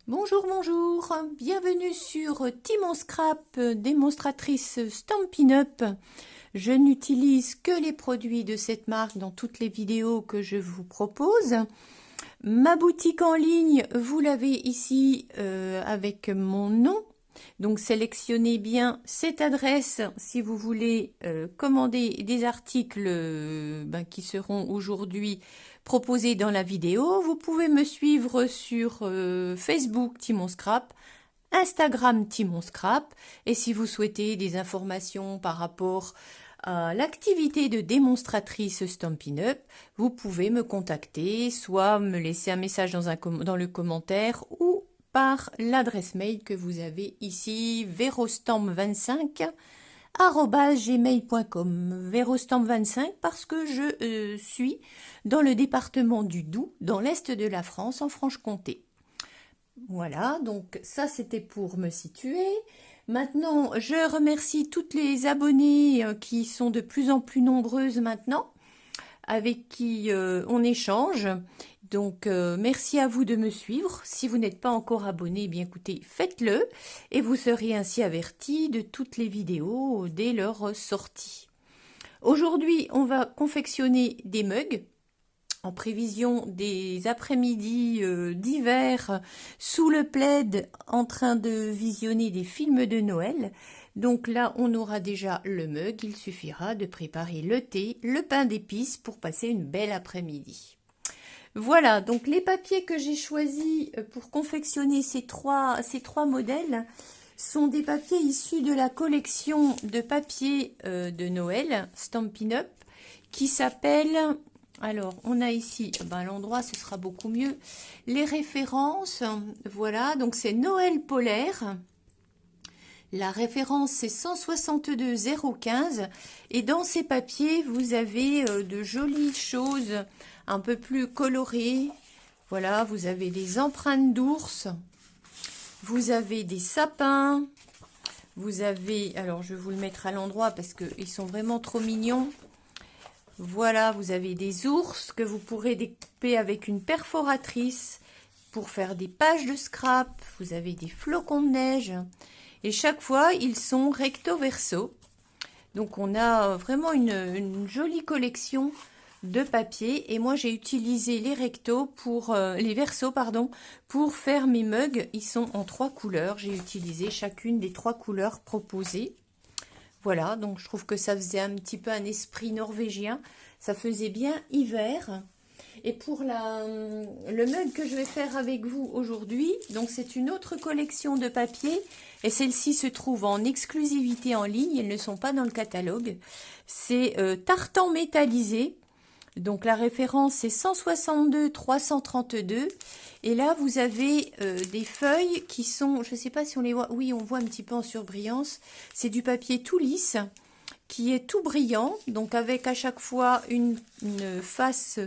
Bonjour, bonjour, bienvenue sur Timon Scrap, démonstratrice Stampin' Up. Je n'utilise que les produits de cette marque dans toutes les vidéos que je vous propose. Ma boutique en ligne, vous l'avez ici avec mon nom. Donc sélectionnez bien cette adresse si vous voulez commander des articles qui seront aujourd'hui proposés dans la vidéo. Vous pouvez me suivre sur Facebook Timon Scrap, Instagram Timon Scrap, et si vous souhaitez des informations par rapport à l'activité de démonstratrice Stampin' Up, vous pouvez me contacter, soit me laisser un message dans le commentaire ou par l'adresse mail que vous avez ici, verostamp25@gmail.com. Verostamp25 parce que je suis dans le département du Doubs, dans l'est de la France, en Franche-Comté. Voilà, donc ça c'était pour me situer. Maintenant, je remercie toutes les abonnées qui sont de plus en plus nombreuses maintenant, avec qui on échange. Donc, merci à vous de me suivre. Si vous n'êtes pas encore abonné, eh bien écoutez, faites-le et vous serez ainsi avertis de toutes les vidéos dès leur sortie. Aujourd'hui, on va confectionner des mugs en prévision des après-midi d'hiver sous le plaid en train de visionner des films de Noël. Donc là, on aura déjà le mug. Il suffira de préparer le thé, le pain d'épices pour passer une belle après-midi. Voilà, donc les papiers que j'ai choisis pour confectionner ces trois modèles sont des papiers issus de la collection de papiers de Noël Stampin' Up qui s'appelle, alors on a ici, l'endroit ce sera beaucoup mieux, les références, voilà, donc c'est Noël polaire. La référence c'est 162,015 et dans ces papiers vous avez de jolies choses un peu plus colorées. Voilà, vous avez des empreintes d'ours, vous avez des sapins, vous avez, alors je vais vous le mettre à l'endroit parce qu'ils sont vraiment trop mignons. Voilà, vous avez des ours que vous pourrez découper avec une perforatrice pour faire des pages de scrap. Vous avez des flocons de neige. Et chaque fois, ils sont recto verso. Donc, on a vraiment une jolie collection de papier. Et moi, j'ai utilisé les les versos, pour faire mes mugs. Ils sont en 3 couleurs. J'ai utilisé chacune des 3 couleurs proposées. Voilà, donc je trouve que ça faisait un petit peu un esprit norvégien. Ça faisait bien hiver. Et pour le mug que je vais faire avec vous aujourd'hui, donc c'est une autre collection de papiers et celle-ci se trouve en exclusivité en ligne, elles ne sont pas dans le catalogue. C'est tartan métallisé, donc la référence c'est 162,332 et là vous avez des feuilles qui sont, je ne sais pas si on les voit, oui on voit un petit peu en surbrillance, c'est du papier tout lisse qui est tout brillant, donc avec à chaque fois une face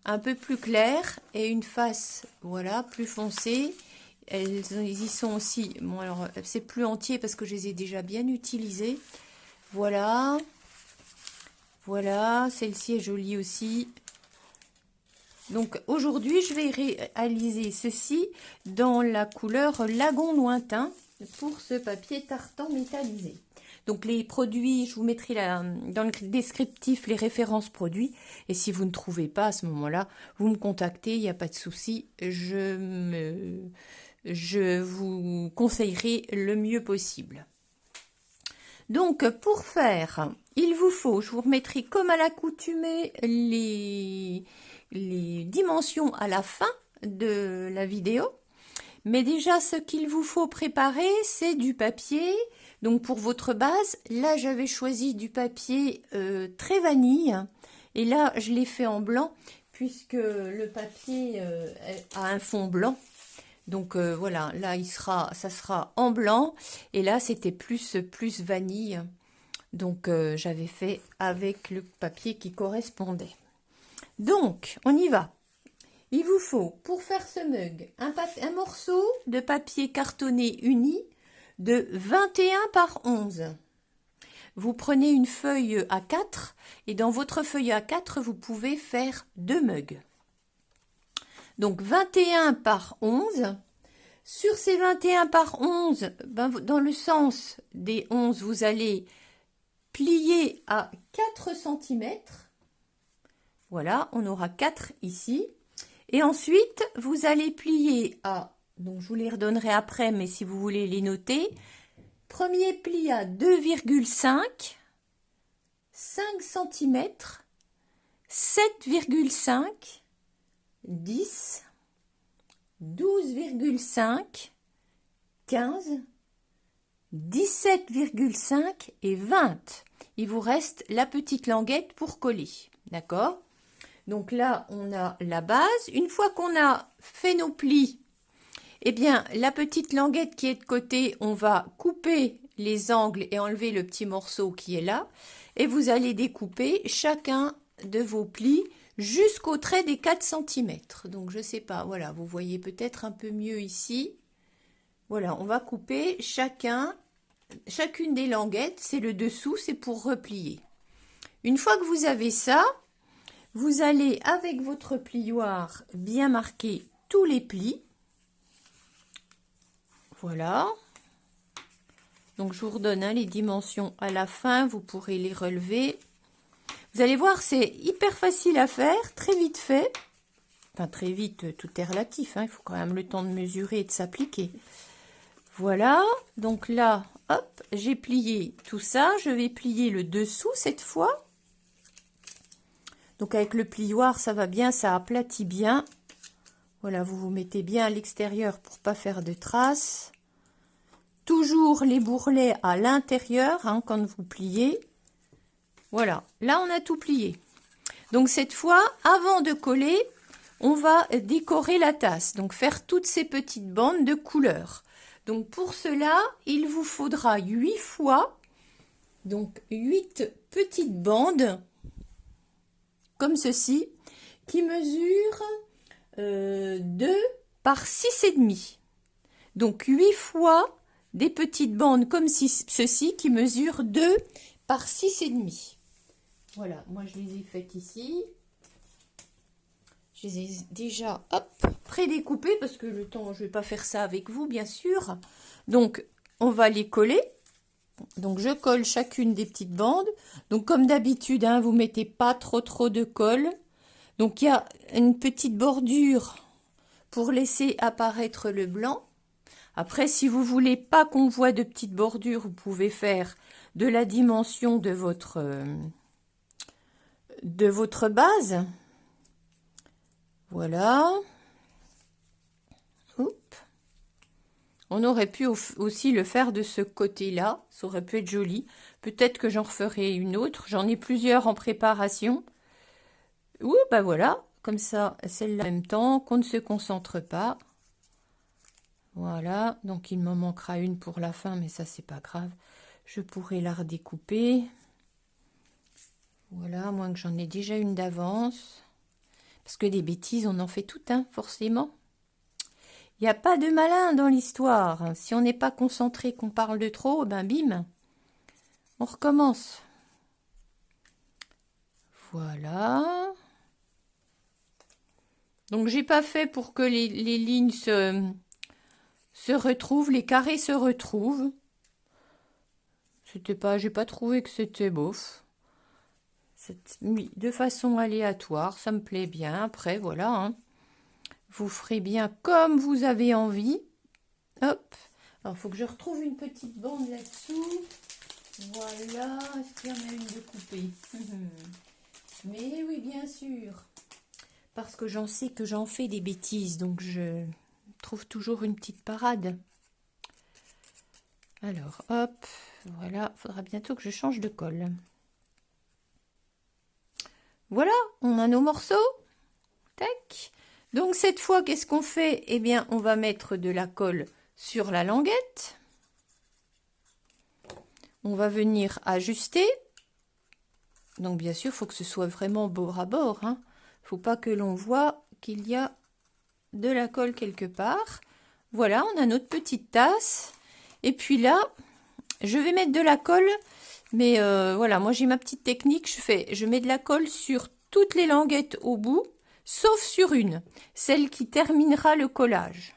un peu plus clair et une face, voilà, plus foncée. Ils y sont aussi, bon alors c'est plus entier parce que je les ai déjà bien utilisés. Voilà, voilà, celle-ci est jolie aussi. Donc aujourd'hui je vais réaliser ceci dans la couleur lagon lointain pour ce papier tartan métallisé. Donc les produits, je vous mettrai dans le descriptif les références produits. Et si vous ne trouvez pas à ce moment-là, vous me contactez, il n'y a pas de souci. Je vous conseillerai le mieux possible. Donc pour faire, il vous faut, je vous remettrai comme à l'accoutumée les dimensions à la fin de la vidéo. Mais déjà, ce qu'il vous faut préparer, c'est du papier. Donc pour votre base, là j'avais choisi du papier très vanille. Et là, je l'ai fait en blanc, puisque le papier a un fond blanc. Donc voilà, là ça sera en blanc. Et là, c'était plus vanille. Donc j'avais fait avec le papier qui correspondait. Donc, on y va. Il vous faut, pour faire ce mug, un morceau de papier cartonné uni de 21 par 11. Vous prenez une feuille A4 et dans votre feuille A4, vous pouvez faire 2 mugs. Donc 21 par 11, Sur ces 21 par 11, ben, dans le sens des 11, vous allez plier à 4 cm. Voilà, on aura 4 ici. Et ensuite, vous allez plier à, donc je vous les redonnerai après, mais si vous voulez les noter, premier pli à 2,5, 5 cm, 7,5, 10, 12,5, 15, 17,5 et 20. Il vous reste la petite languette pour coller, d'accord? Donc là, on a la base. Une fois qu'on a fait nos plis, eh bien, la petite languette qui est de côté, on va couper les angles et enlever le petit morceau qui est là. Et vous allez découper chacun de vos plis jusqu'au trait des 4 cm. Donc, je ne sais pas, voilà, vous voyez peut-être un peu mieux ici. Voilà, on va couper chacune des languettes. C'est le dessous, c'est pour replier. Une fois que vous avez ça, vous allez, avec votre plioir, bien marquer tous les plis. Voilà. Donc, je vous redonne les dimensions à la fin. Vous pourrez les relever. Vous allez voir, c'est hyper facile à faire, très vite fait. Enfin, très vite, tout est relatif. Hein, il faut quand même le temps de mesurer et de s'appliquer. Voilà. Donc là, hop, j'ai plié tout ça. Je vais plier le dessous cette fois. Donc avec le plioir, ça va bien, ça aplatit bien. Voilà, vous vous mettez bien à l'extérieur pour pas faire de traces. Toujours les bourrelets à l'intérieur hein, quand vous pliez. Voilà, là on a tout plié. Donc cette fois, avant de coller, on va décorer la tasse. Donc faire toutes ces petites bandes de couleurs. Donc pour cela, il vous faudra 8 fois, donc 8 petites bandes. Comme ceci, qui mesure 2 par 6,5. Donc 8 fois des petites bandes comme ceci qui mesurent 2 par 6,5. Voilà, moi je les ai faites ici. Je les ai déjà pré-découpées parce que le temps, je ne vais pas faire ça avec vous bien sûr. Donc on va les coller. Donc je colle chacune des petites bandes. Donc comme d'habitude, hein, vous mettez pas trop de colle. Donc il y a une petite bordure pour laisser apparaître le blanc. Après, si vous voulez pas qu'on voit de petites bordures, vous pouvez faire de la dimension de votre base. Voilà. Oups. On aurait pu aussi le faire de ce côté-là. Ça aurait pu être joli. Peut-être que j'en referai une autre. J'en ai plusieurs en préparation. Ouh, bah voilà. Comme ça, celle-là en même temps, qu'on ne se concentre pas. Voilà. Donc, il m'en manquera une pour la fin, mais ça, c'est pas grave. Je pourrai la redécouper. Voilà, moins que j'en ai déjà une d'avance. Parce que des bêtises, on en fait tout, hein, forcément. Il n'y a pas de malin dans l'histoire. Si on n'est pas concentré, qu'on parle de trop, ben bim, on recommence. Voilà. Donc, j'ai pas fait pour que les lignes se retrouvent, les carrés se retrouvent. J'ai pas trouvé que c'était bof. C'est mis de façon aléatoire, ça me plaît bien. Après, voilà, hein. Vous ferez bien comme vous avez envie. Hop. Alors, il faut que je retrouve une petite bande là-dessous. Voilà. Est-ce qu'il y en a une de coupée? Mais oui, bien sûr. Parce que j'en sais que j'en fais des bêtises. Donc, je trouve toujours une petite parade. Alors, hop. Voilà. Il faudra bientôt que je change de colle. Voilà. On a nos morceaux. Tac. Donc cette fois, qu'est-ce qu'on fait? Eh bien, on va mettre de la colle sur la languette. On va venir ajuster. Donc bien sûr, il faut que ce soit vraiment bord à bord. Il ne faut pas que l'on voit qu'il y a de la colle quelque part. Voilà, on a notre petite tasse. Et puis là, je vais mettre de la colle. Mais voilà, moi j'ai ma petite technique. Je mets de la colle sur toutes les languettes au bout. Sauf sur une, celle qui terminera le collage.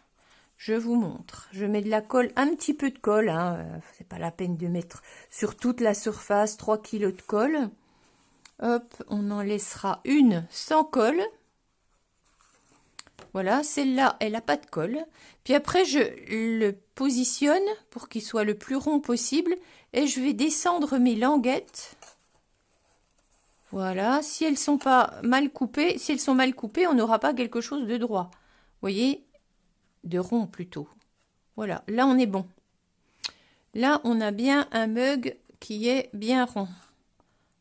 Je vous montre. Je mets de la colle, un petit peu de colle, hein. C'est pas la peine de mettre sur toute la surface 3 kg de colle. Hop, on en laissera une sans colle. Voilà, celle-là, elle n'a pas de colle. Puis après, je le positionne pour qu'il soit le plus rond possible. Et je vais descendre mes languettes. Voilà, si elles sont pas mal coupées, si elles sont mal coupées, on n'aura pas quelque chose de droit. Vous voyez, de rond plutôt. Voilà, là on est bon. Là, on a bien un mug qui est bien rond.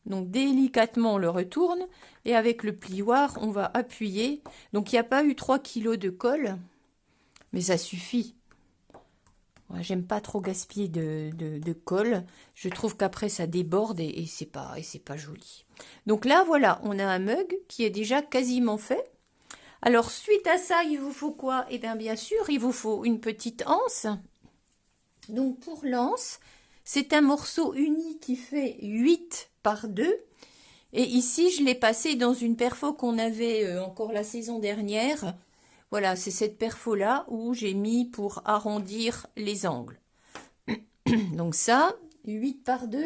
Donc délicatement, on le retourne et avec le plioir, on va appuyer. Donc il n'y a pas eu 3 kg de colle, mais ça suffit. Moi, j'aime pas trop gaspiller de colle. Je trouve qu'après ça déborde et c'est pas joli. Donc là, voilà, on a un mug qui est déjà quasiment fait. Alors suite à ça, il vous faut quoi? Eh bien sûr, il vous faut une petite anse. Donc pour l'anse, c'est un morceau uni qui fait 8 par 2. Et ici, je l'ai passé dans une perfo qu'on avait encore la saison dernière. Voilà, c'est cette perfo-là où j'ai mis pour arrondir les angles. Donc ça, 8 par 2.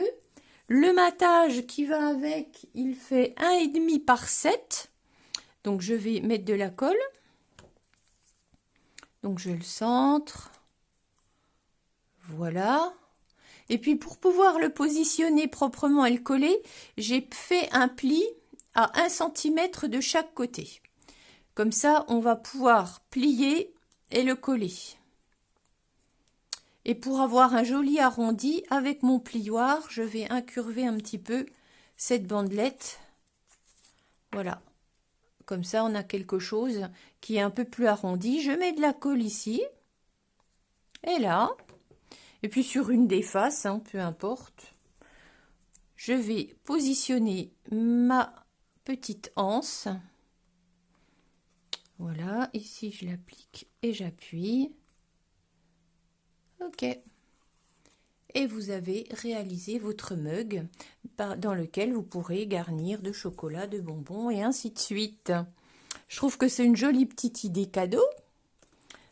Le matage qui va avec, il fait 1,5 par 7. Donc je vais mettre de la colle. Donc je le centre. Voilà. Et puis pour pouvoir le positionner proprement et le coller, j'ai fait un pli à 1 cm de chaque côté. Comme ça, on va pouvoir plier et le coller. Et pour avoir un joli arrondi, avec mon plioir, je vais incurver un petit peu cette bandelette. Voilà. Comme ça, on a quelque chose qui est un peu plus arrondi. Je mets de la colle ici. Et là. Et puis sur une des faces, hein, peu importe. Je vais positionner ma petite anse. Voilà, ici je l'applique et j'appuie. Ok. Et vous avez réalisé votre mug dans lequel vous pourrez garnir de chocolat, de bonbons et ainsi de suite. Je trouve que c'est une jolie petite idée cadeau.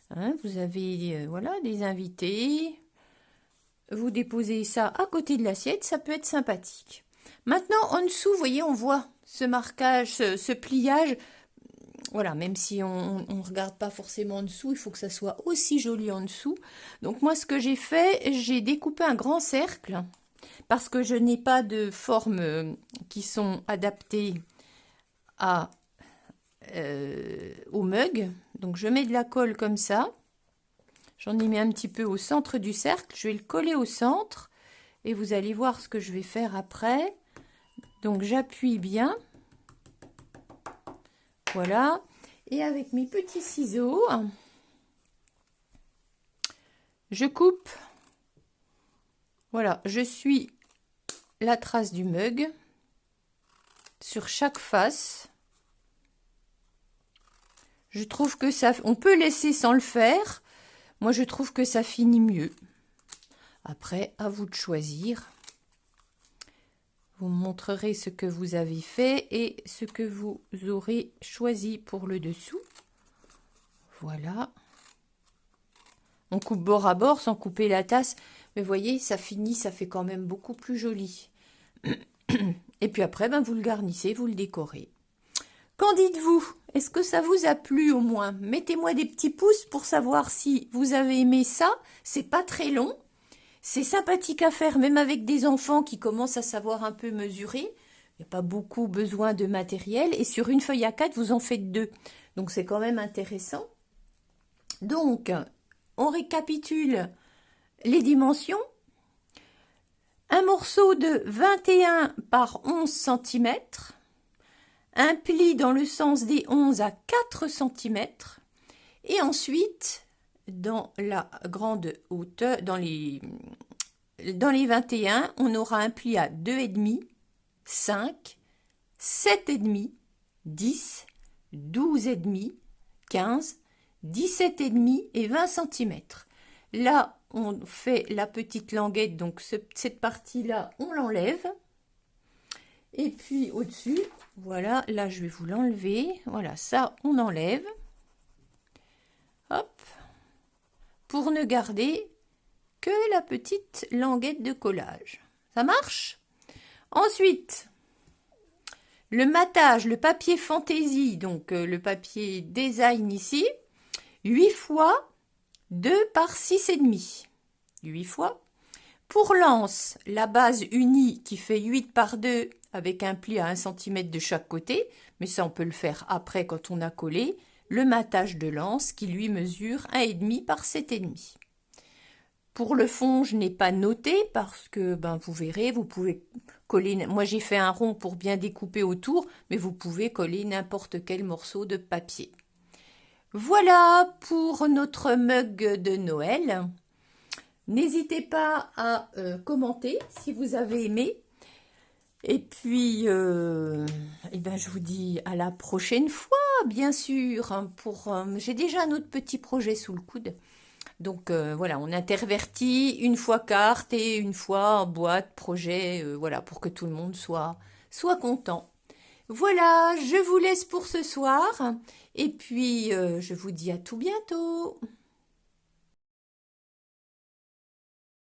Hein, vous avez voilà, des invités. Vous déposez ça à côté de l'assiette, ça peut être sympathique. Maintenant, en dessous, vous voyez, on voit ce marquage, ce pliage. Voilà, même si on ne regarde pas forcément en dessous, il faut que ça soit aussi joli en dessous. Donc moi, ce que j'ai fait, j'ai découpé un grand cercle parce que je n'ai pas de formes qui sont adaptées au mug. Donc je mets de la colle comme ça. J'en ai mis un petit peu au centre du cercle. Je vais le coller au centre et vous allez voir ce que je vais faire après. Donc j'appuie bien. Voilà. Et avec mes petits ciseaux, je coupe. Voilà, je suis la trace du mug sur chaque face. Je trouve que ça, on peut laisser sans le faire. Moi, je trouve que ça finit mieux. Après, à vous de choisir. Vous me montrerez ce que vous avez fait et ce que vous aurez choisi pour le dessous. Voilà. On coupe bord à bord sans couper la tasse. Mais voyez, ça finit, ça fait quand même beaucoup plus joli. Et puis après, ben, vous le garnissez, vous le décorez. Qu'en dites-vous? Est-ce que ça vous a plu au moins? Mettez-moi des petits pouces pour savoir si vous avez aimé ça. C'est pas très long. C'est sympathique à faire, même avec des enfants qui commencent à savoir un peu mesurer. Il n'y a pas beaucoup besoin de matériel. Et sur une feuille A4, vous en faites 2. Donc, c'est quand même intéressant. Donc, on récapitule les dimensions. Un morceau de 21 par 11 cm. Un pli dans le sens des 11 à 4 cm. Et ensuite, dans la grande hauteur, dans les 21, on aura un pli à 2,5, 5, 7,5, 10, 12,5, 15, 17,5 et 20 cm. Là, on fait la petite languette, donc cette partie-là, on l'enlève. Et puis au-dessus, voilà, là je vais vous l'enlever. Voilà, ça, on enlève. Hop. pour ne garder que la petite languette de collage. Ça marche? Ensuite, le matage, le papier fantaisie, donc le papier design ici, 8 fois 2 par 6,5. 8 fois. Pour l'anse, la base unie qui fait 8 par 2 avec un pli à 1 cm de chaque côté, mais ça on peut le faire après quand on a collé. Le matage de l'anse qui lui mesure 1,5 par 7,5. Pour le fond, je n'ai pas noté parce que vous verrez, vous pouvez coller. Moi j'ai fait un rond pour bien découper autour, mais vous pouvez coller n'importe quel morceau de papier. Voilà pour notre mug de Noël. N'hésitez pas à commenter si vous avez aimé. Et puis, je vous dis à la prochaine fois, bien sûr. Hein, j'ai déjà un autre petit projet sous le coude. Donc voilà, on intervertit une fois carte et une fois boîte, projet, voilà, pour que tout le monde soit content. Voilà, je vous laisse pour ce soir. Et puis, je vous dis à tout bientôt.